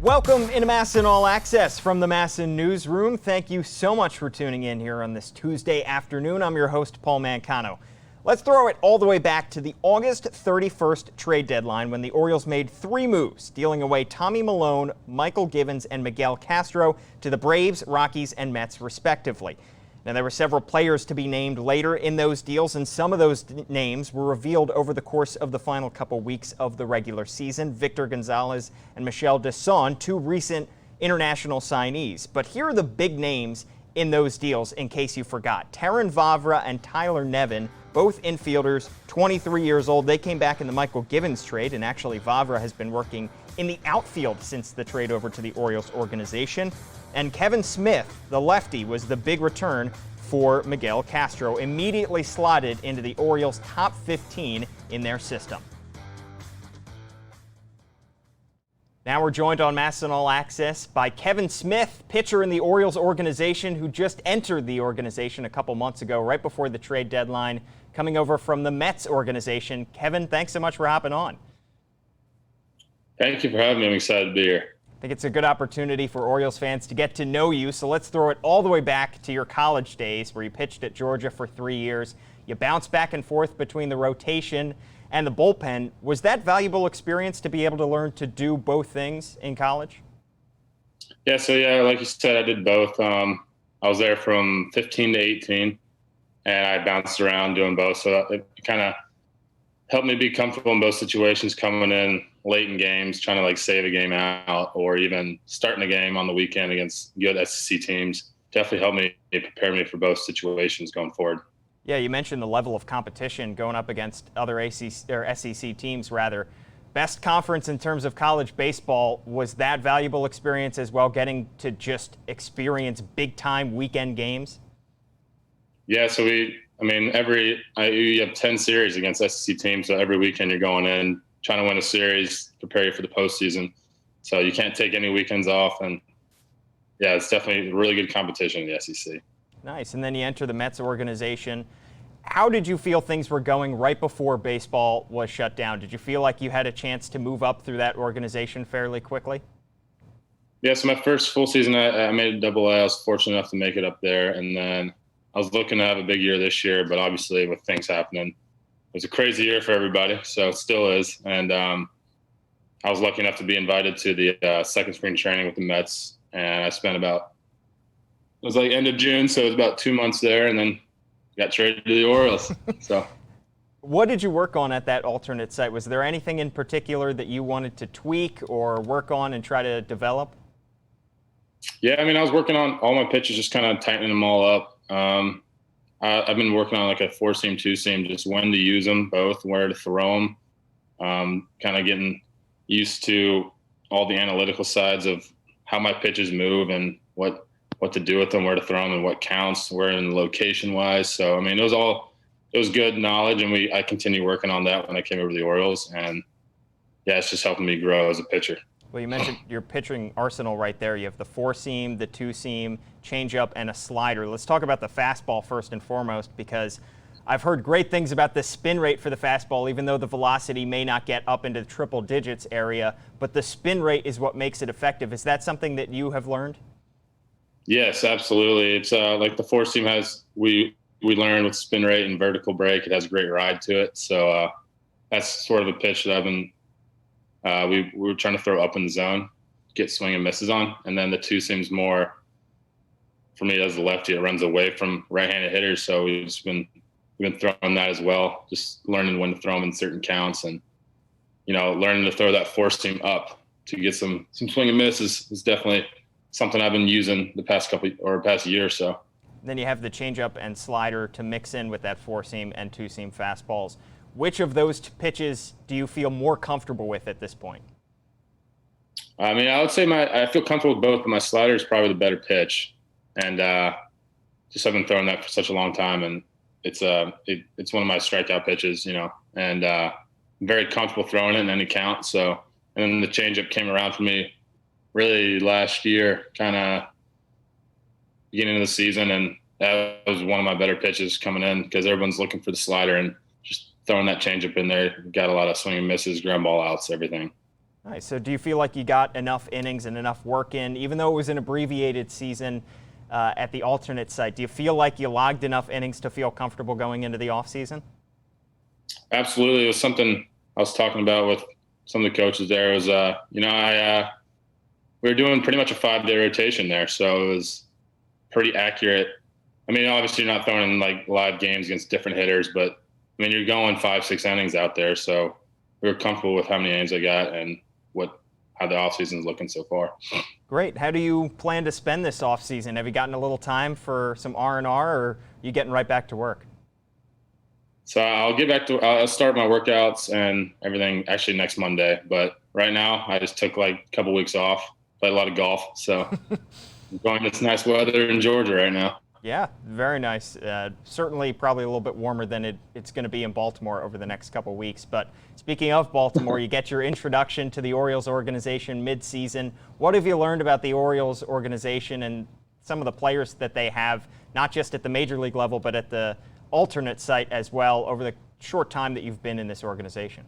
Welcome into MASN All Access from the MASN Newsroom. Thank you so much for tuning in here on this Tuesday afternoon. I'm your host, Paul Mancano. Let's throw it all the way back to the August 31st trade deadline when the Orioles made three moves, dealing away Tommy Milone, Michael Givens, and Miguel Castro to the Braves, Rockies, and Mets, respectively. Now, there were several players to be named later in those deals, and some of those names were revealed over the course of the final couple weeks of the regular season. Victor Gonzalez and Michel Desson, two recent international signees. But here are the big names in those deals, in case you forgot. Terrin Vavra and Tyler Nevin, both infielders, 23 years old. They came back in the Michael Givens trade, and actually Vavra has been working in the outfield since the trade over to the Orioles organization. And Kevin Smith, the lefty, was the big return for Miguel Castro, immediately slotted into the Orioles' top 15 in their system. Now we're joined on MASN All Access by Kevin Smith, pitcher in the Orioles organization, who just entered the organization a couple months ago, right before the trade deadline, coming over from the Mets organization. Kevin, thanks so much for hopping on. Thank you for having me. I'm excited to be here. I think it's a good opportunity for Orioles fans to get to know you, so let's throw it all the way back to your college days where you pitched at Georgia for 3 years. You bounced back and forth between the rotation and the bullpen. Was that valuable experience to be able to learn to do both things in college? Yeah, like you said, I did both. I was there from 15 to 18, and I bounced around doing both, so it kind of helped me be comfortable in both situations, coming in late in games, trying to save a game out, or even starting a game on the weekend against good SEC teams. Definitely helped me prepare me for both situations going forward. Yeah, you mentioned the level of competition going up against other SEC teams, rather. Best conference in terms of college baseball. Was that valuable experience as well, getting to just experience big-time weekend games? Yeah, so you have 10 series against SEC teams, so every weekend you're going in, trying to win a series, prepare you for the postseason. So you can't take any weekends off, and yeah, it's definitely a really good competition in the SEC. Nice. And then you enter the Mets organization. How did you feel things were going right before baseball was shut down? Did you feel like you had a chance to move up through that organization fairly quickly? Yeah, so my first full season, I made Double-A. I was fortunate enough to make it up there, and then I was looking to have a big year this year, but obviously with things happening, it was a crazy year for everybody, so it still is. And I was lucky enough to be invited to the second spring training with the Mets, and I spent it was end of June, so it was about 2 months there, and then got traded to the Orioles. So, what did you work on at that alternate site? Was there anything in particular that you wanted to tweak or work on and try to develop? Yeah, I was working on all my pitches, just kind of tightening them all up. I've been working on a 4-seam, 2-seam, just when to use them both, where to throw them, kind of getting used to all the analytical sides of how my pitches move and what to do with them, where to throw them, and what counts, where in location wise. So it was good knowledge, and I continued working on that when I came over to the Orioles, and yeah, it's just helping me grow as a pitcher. Well, you mentioned your pitching arsenal right there. You have the 4-seam, the 2-seam, changeup, and a slider. Let's talk about the fastball first and foremost, because I've heard great things about the spin rate for the fastball, even though the velocity may not get up into the triple digits area, but the spin rate is what makes it effective. Is that something that you have learned? Yes, absolutely. It's like the 4-seam we learned with spin rate and vertical break. It has a great ride to it. So that's sort of a pitch that I've been we were trying to throw up in the zone, get swing and misses on. And then the 2-seam's more, for me as a lefty, it runs away from right-handed hitters. So we've been throwing that as well, just learning when to throw them in certain counts, and learning to throw that 4-seam up to get some swing and misses is definitely something I've been using the past year or so. Then you have the changeup and slider to mix in with that 4-seam and 2-seam fastballs. Which of those pitches do you feel more comfortable with at this point? I would say I feel comfortable with both, but my slider is probably the better pitch. And just I've been throwing that for such a long time, and it's one of my strikeout pitches, and I'm very comfortable throwing it in any count. So, and then the changeup came around for me really last year, kind of beginning of the season, and that was one of my better pitches coming in because everyone's looking for the slider, and just throwing that changeup in there, got a lot of swing and misses, ground ball outs, everything. Nice. So do you feel like you got enough innings and enough work in, even though it was an abbreviated season at the alternate site? Do you feel like you logged enough innings to feel comfortable going into the offseason? Absolutely. It was something I was talking about with some of the coaches there. It was, we were doing pretty much a 5-day rotation there. So it was pretty accurate. I mean, obviously you're not throwing in like live games against different hitters, but I mean, you're going 5-6 innings out there. So we were comfortable with how many innings I got and how the offseason is looking so far. Great. How do you plan to spend this offseason? Have you gotten a little time for some R&R, or are you getting right back to work? So I'll start my workouts and everything actually next Monday. But right now I just took like a couple weeks off, played a lot of golf. So I'm going to this nice weather in Georgia right now. Yeah, very nice. Certainly probably a little bit warmer than it's going to be in Baltimore over the next couple weeks. But speaking of Baltimore, you get your introduction to the Orioles organization mid-season. What have you learned about the Orioles organization and some of the players that they have, not just at the major league level, but at the alternate site as well, over the short time that you've been in this organization?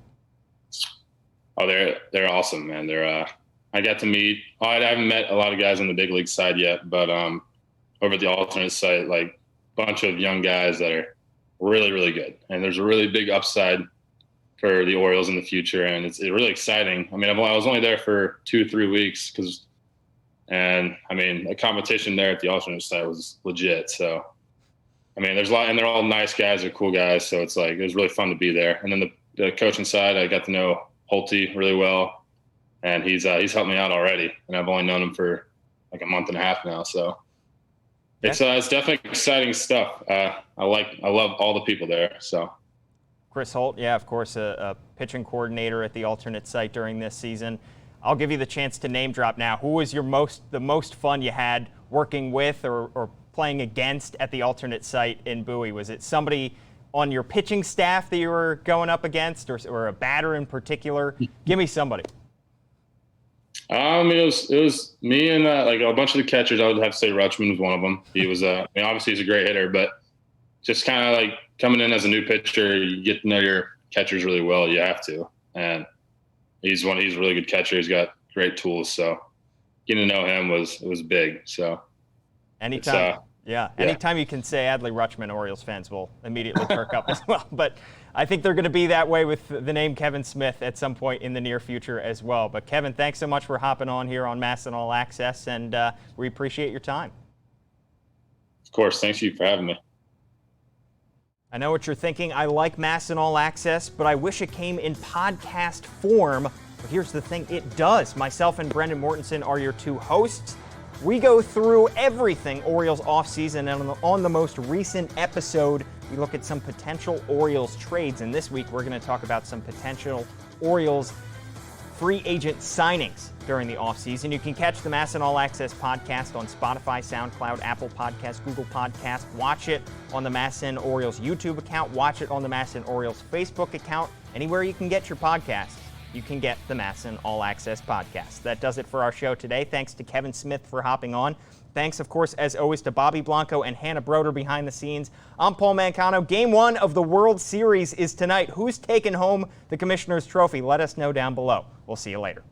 Oh, they're awesome, man. I got to meet. I haven't met a lot of guys on the big league side yet, but over at the alternate site, like a bunch of young guys that are really, really good. And there's a really big upside for the Orioles in the future. And it's really exciting. I mean, I was only there for 2-3 weeks and I mean, the competition there at the alternate site was legit. So, I mean, there's a lot, and they're all nice guys, they're cool guys. So it's like, it was really fun to be there. And then the coaching side, I got to know Holty really well. And he's helped me out already. And I've only known him for like a month and a half now. So, it's definitely exciting stuff. I love all the people there. So, Chris Holt, yeah, of course, a pitching coordinator at the alternate site during this season. I'll give you the chance to name drop now. Who was the most fun you had working with or playing against at the alternate site in Bowie? Was it somebody on your pitching staff that you were going up against, or a batter in particular? Give me somebody. It was me and like a bunch of the catchers. I would have to say Rutschman was one of them. He was, I mean, obviously he's a great hitter, but just kind of like coming in as a new pitcher, you get to know your catchers really well. You have to, and he's a really good catcher. He's got great tools. So getting to know him was big. So anytime you can say Adley Rutschman, Orioles fans will immediately perk up as well. But I think they're going to be that way with the name Kevin Smith at some point in the near future as well. But Kevin, thanks so much for hopping on here on MASN All Access, and we appreciate your time. Of course. Thanks you for having me. I know what you're thinking. I like MASN All Access, but I wish it came in podcast form. But here's the thing, it does. Myself and Brendan Mortensen are your two hosts. We go through everything Orioles offseason, and on the most recent episode, we look at some potential Orioles trades. And this week, we're going to talk about some potential Orioles free agent signings during the offseason. You can catch the MASN All Access podcast on Spotify, SoundCloud, Apple Podcasts, Google Podcasts. Watch it on the MASN Orioles YouTube account. Watch it on the MASN Orioles Facebook account. Anywhere you can get your podcasts, you can get the MASN All Access podcast. That does it for our show today. Thanks to Kevin Smith for hopping on. Thanks, of course, as always, to Bobby Blanco and Hannah Broder behind the scenes. I'm Paul Mancano. Game 1 of the World Series is tonight. Who's taking home the Commissioner's Trophy? Let us know down below. We'll see you later.